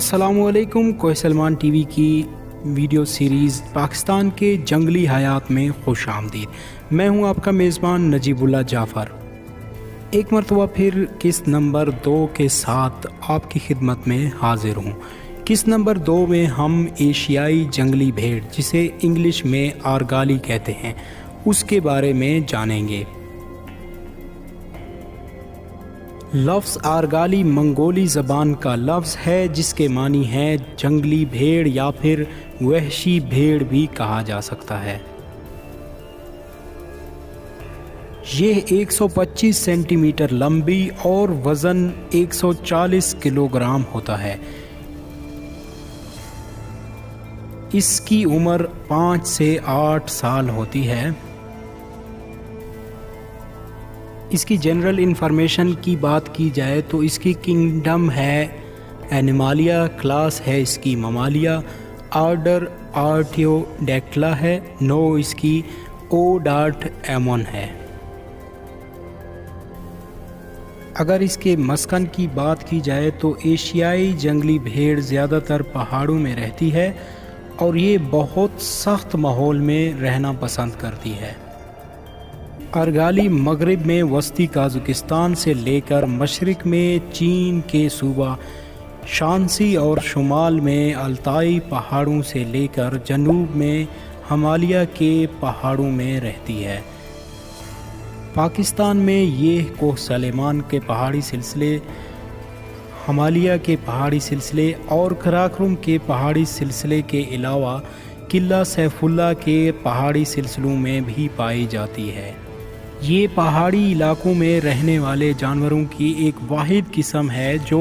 अस्सलाम वालेकुम। कोई सलमान टीवी की वीडियो सीरीज़ पाकिस्तान के जंगली हयात में खुश आमदीद। मैं हूं आपका मेज़बान नजीबुल्लाह जाफ़र। एक मरतबा फिर किस्त नंबर 2 के साथ आपकी खिदमत में हाजिर हूं। किस्त नंबर 2 में हम एशियाई जंगली भेड़, जिसे इंग्लिश में आर्गाली कहते हैं, उसके बारे में जानेंगे। लफ्ज़ आर्गाली मंगोली ज़बान का लफ्ज़ है जिसके मानी है जंगली भेड़ या फिर वहशी भेड़ भी कहा जा सकता है। ये 125 सेंटीमीटर लंबी और वज़न 140 किलोग्राम होता है। इसकी उम्र 5 से 8 साल होती है। इसकी जनरल इंफॉर्मेशन की बात की जाए तो इसकी किंगडम है एनिमालिया, क्लास है इसकी ममालिया, ऑर्डर आर्टियोडैक्टिला है, नो इसकी ओडार्टएमोन है। अगर इसके मस्कन की बात की जाए तो एशियाई जंगली भेड़ ज़्यादातर पहाड़ों में रहती है और ये बहुत सख्त माहौल में रहना पसंद करती है। आर्गाली मगरिब में वस्ती काज़ाकिस्तान से लेकर मशरिक में चीन के सूबा शांसी और शुमाल में अल्ताई पहाड़ों से लेकर जनूब में हिमालय के पहाड़ों में रहती है। पाकिस्तान में ये कोह सलेमान के पहाड़ी सिलसिले, हिमालय के पहाड़ी सिलसिले और कराकोरम के पहाड़ी सिलसिले के अलावा किला सैफुल्ला के पहाड़ी सिलसिलों में भी पाई जाती है। ये पहाड़ी इलाकों में रहने वाले जानवरों की एक वाहिद किस्म है जो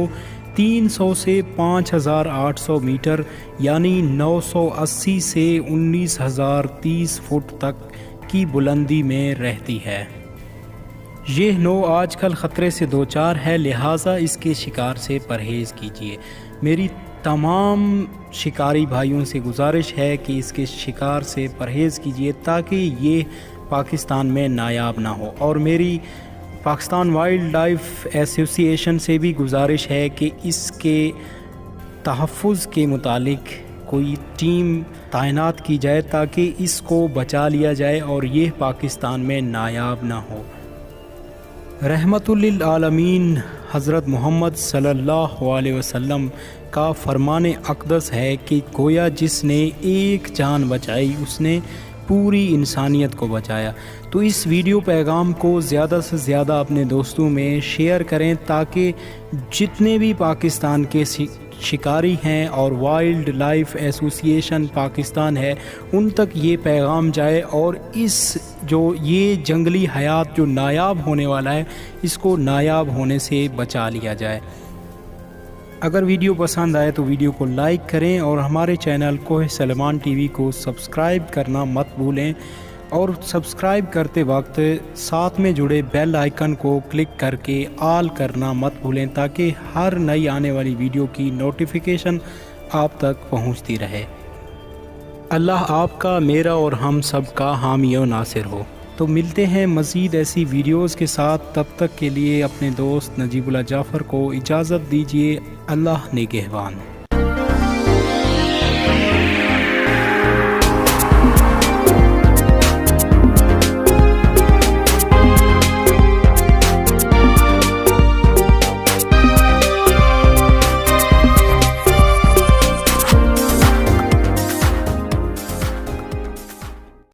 300 से 5800 मीटर यानी 980 से 19030 फुट तक की बुलंदी में रहती है। यह नौ आजकल ख़तरे से दो चार है, लिहाजा इसके शिकार से परहेज़ कीजिए। मेरी तमाम शिकारी भाइयों से गुजारिश है कि इसके शिकार से परहेज़ कीजिए ताकि ये पाकिस्तान में नायाब ना हो। और मेरी पाकिस्तान वाइल्ड लाइफ एसोसिएशन से भी गुजारिश है कि इसके तहफ़्फ़ुज़ के मुतालिक कोई टीम तैनात की जाए ताकि इसको बचा लिया जाए और ये पाकिस्तान में नायाब ना हो। रहमतुल लिल आलमीन हज़रत मोहम्मद सल्लल्लाहु अलैहि वसल्लम का फरमान अक़दस है कि गोया जिसने एक जान बचाई उसने पूरी इंसानियत को बचाया। तो इस वीडियो पैगाम को ज़्यादा से ज़्यादा अपने दोस्तों में शेयर करें ताकि जितने भी पाकिस्तान के शिकारी हैं और वाइल्ड लाइफ एसोसिएशन पाकिस्तान है उन तक ये पैगाम जाए और इस जो ये जंगली हयात जो नायाब होने वाला है इसको नायाब होने से बचा लिया जाए। अगर वीडियो पसंद आए तो वीडियो को लाइक करें और हमारे चैनल कोह सलमान टीवी को सब्सक्राइब करना मत भूलें और सब्सक्राइब करते वक्त साथ में जुड़े बेल आइकन को क्लिक करके ऑल करना मत भूलें ताकि हर नई आने वाली वीडियो की नोटिफिकेशन आप तक पहुंचती रहे। अल्लाह आपका, मेरा और हम सब का हामी और नासिर हो। तो मिलते हैं मज़ीद ऐसी वीडियोज़ के साथ, तब तक के लिए अपने दोस्त नजीबुल्लाह जाफ़र को इजाज़त दीजिए। अल्लाह निगहबान।